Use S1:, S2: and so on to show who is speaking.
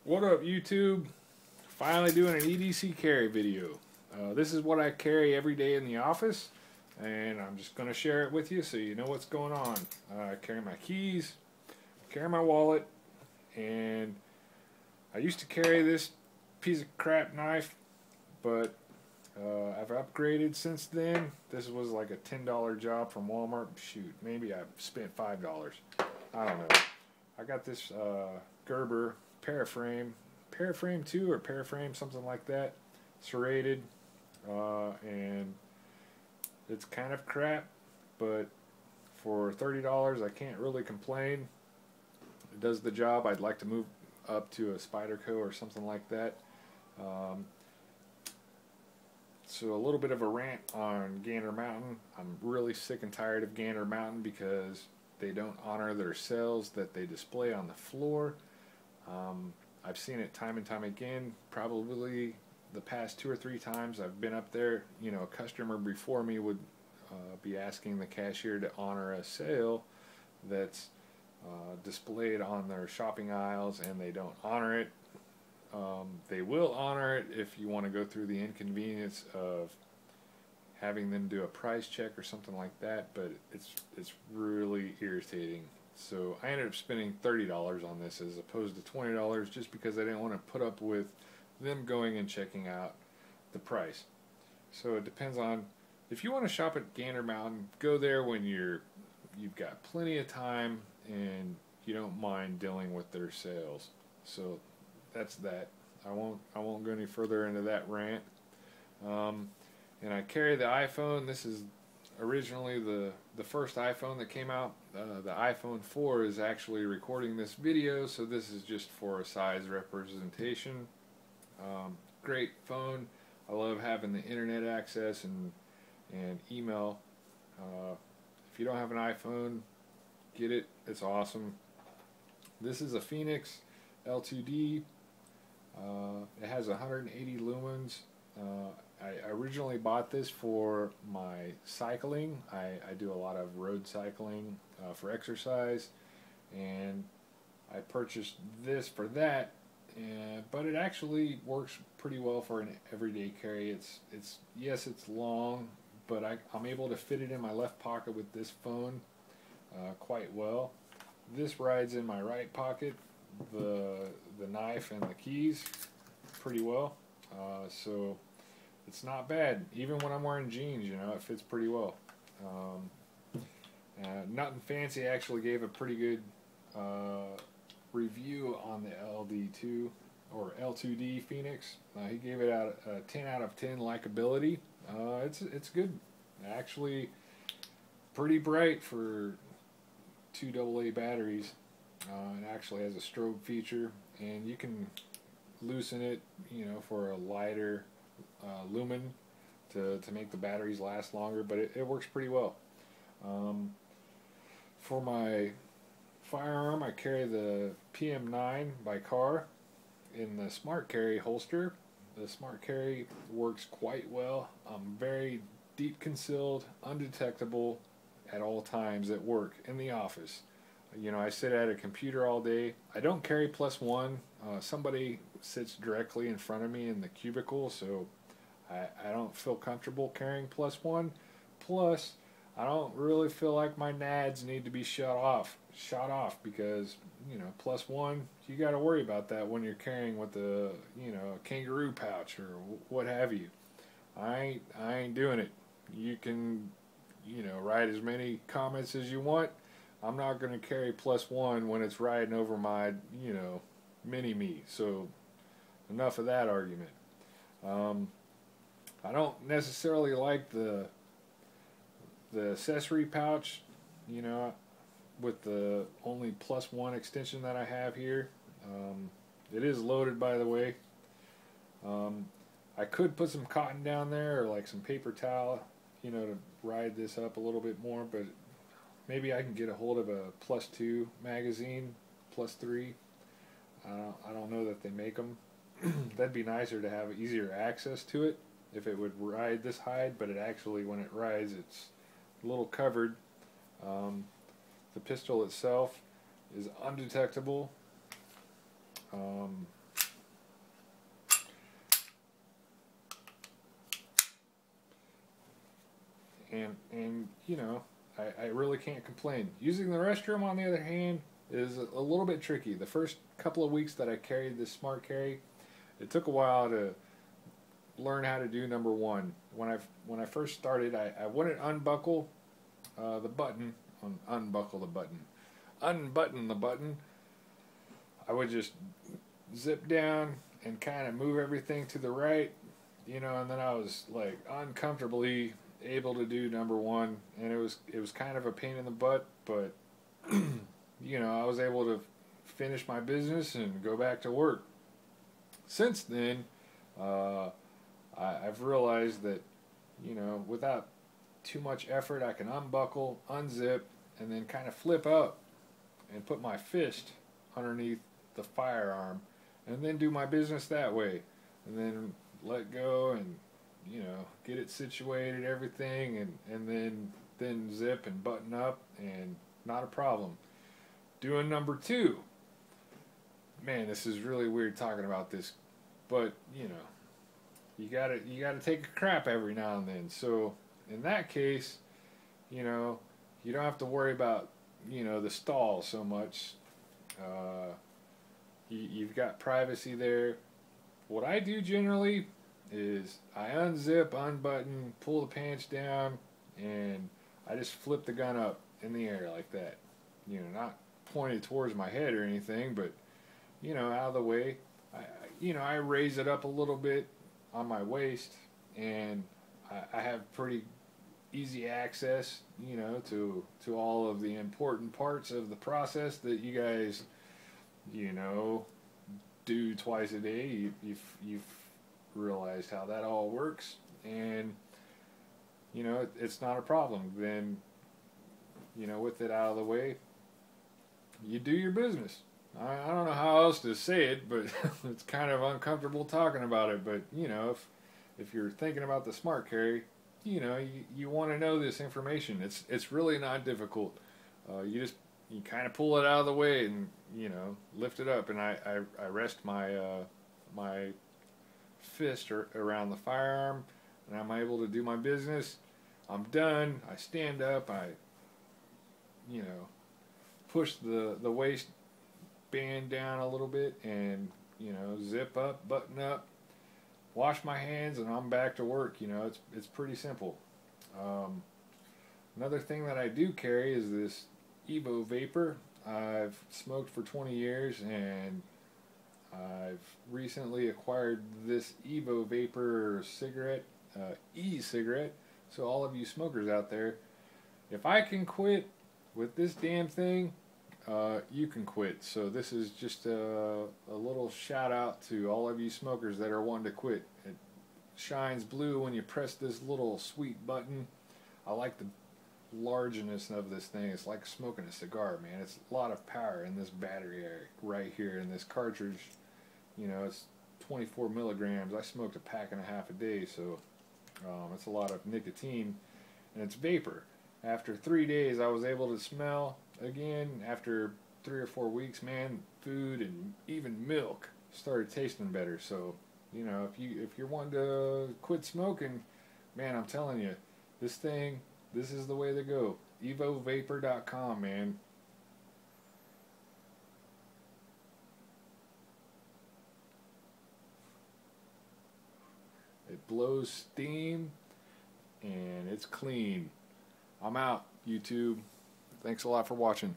S1: What up, YouTube? Finally doing an EDC carry video. This is what I carry every day in the office, and I'm just going to share it with you so you know what's going on. I carry my keys, carry my wallet, and I used to carry this piece of crap knife, but I've upgraded since then. This was like a $10 job from Walmart. Shoot, maybe I spent $5. I don't know. I got this Gerber paraframe 2 or paraframe, something like that, serrated, and it's kind of crap, but for $30 I can't really complain. It does the job. I'd like to move up to a spyderco or something like that. So a little bit of a rant on Gander Mountain. I'm really sick and tired of Gander Mountain because they don't honor their sales that they display on the floor. I've seen it time and time again. Probably the past 2 or 3 times I've been up there, you know, a customer before me would be asking the cashier to honor a sale that's displayed on their shopping aisles, and they don't honor it. They will honor it if you want to go through the inconvenience of having them do a price check or something like that, but it's really irritating. So I ended up spending $30 on this as opposed to $20 just because I didn't want to put up with them going and checking out the price. So it depends on, if you want to shop at Gander Mountain, go there when you've got plenty of time and you don't mind dealing with their sales. So that's that. I won't go any further into that rant. And I carry the iPhone. This is originally the first iPhone that came out. The iPhone 4 is actually recording this video, so this is just for a size representation. Great phone. I love having the internet access and email. If you don't have an iPhone, get it. It's awesome. This is a Fenix L2D. It has 180 lumens. I originally bought this for my cycling. I do a lot of road cycling for exercise, and I purchased this for that. But it actually works pretty well for an everyday carry. Yes, it's long, but I'm able to fit it in my left pocket with this phone quite well. This rides in my right pocket, the knife and the keys, pretty well. So it's not bad. Even when I'm wearing jeans, you know, it fits pretty well. Nothing Fancy actually gave a pretty good review on the LD2 or L2D Fenix. He gave it a 10 out of 10 likability. It's good. Actually, pretty bright for 2 AA batteries. It actually has a strobe feature, and you can loosen it, you know, for a lighter lumen to make the batteries last longer, but it works pretty well. For my firearm, I carry the PM9 by Kahr in the smartcarry holster. The smartcarry works quite well. Very deep concealed, undetectable at all times at work, in the office. You know, I sit at a computer all day. I don't carry +1. Somebody sits directly in front of me in the cubicle, so I don't feel comfortable carrying +1. Plus, I don't really feel like my nads need to be shot off because, you know, +1, you got to worry about that when you're carrying with a, you know, a kangaroo pouch or what have you. I ain't doing it. You can, you know, write as many comments as you want. I'm not going to carry +1 when it's riding over my, you know, mini-me. So enough of that argument. I don't necessarily like the accessory pouch, you know, with the only +1 extension that I have here. It is loaded, by the way. I could put some cotton down there or like some paper towel, you know, to ride this up a little bit more, but maybe I can get a hold of a +2 magazine, +3. I don't know that they make them. That'd be nicer to have easier access to it if it would ride this high, but it actually, when it rides, it's a little covered. The pistol itself is undetectable. you know, I really can't complain. Using the restroom, on the other hand, is a little bit tricky. The first couple of weeks that I carried this smart carry, it took a while to learn how to do number one. When I first started, I wouldn't unbuckle the button, unbuckle the button, unbutton the button. I would just zip down and kind of move everything to the right, you know, and then I was like uncomfortably able to do number one, and it was kind of a pain in the butt, but you know, I was able to finish my business and go back to work. Since then, I've realized that, you know, without too much effort, I can unbuckle, unzip, and then kind of flip up and put my fist underneath the firearm, and then do my business that way, and then let go and, you know, get it situated, everything, and then zip and button up, and not a problem. Doing number two, man, this is really weird talking about this, but you know, you gotta take a crap every now and then. So in that case, you know, you don't have to worry about, you know, the stall so much. You've got privacy there. What I do generally is I unzip, unbutton, pull the pants down, and I just flip the gun up in the air like that. You know, not pointed towards my head or anything, but, you know, out of the way. I raise it up a little bit on my waist, and I have pretty easy access, you know, to all of the important parts of the process that you guys, you know, do twice a day. You've realized how that all works, and you know, it's not a problem. Then, you know, with it out of the way, you do your business. I don't know how else to say it, but it's kind of uncomfortable talking about it. But you know, if you're thinking about the smart carry, you know, you want to know this information. It's really not difficult. You kind of pull it out of the way and, you know, lift it up, and I rest my my fist around the firearm, and I'm able to do my business. I'm done. I stand up. I, you know, push the waist band down a little bit, and, you know, zip up, button up, wash my hands, and I'm back to work. You know, it's pretty simple. Another thing that I do carry is this Evo Vapor. I've smoked for 20 years, and I've recently acquired this Evo Vapor cigarette, e-cigarette. So all of you smokers out there, if I can quit with this damn thing, you can quit. So this is just a little shout out to all of you smokers that are wanting to quit. It shines blue when you press this little sweet button. I like the largeness of this thing. It's like smoking a cigar, man. It's a lot of power in this battery right here. In this cartridge, you know, it's 24 milligrams. I smoked a pack and a half a day, so it's a lot of nicotine, and it's vapor. After 3 days, I was able to smell again. After 3 or 4 weeks, man, food and even milk started tasting better. So, you know, if you're wanting to quit smoking, man, I'm telling you, this thing, this is the way to go. EvoVapor.com, man. It blows steam, and it's clean. I'm out, YouTube. Thanks a lot for watching.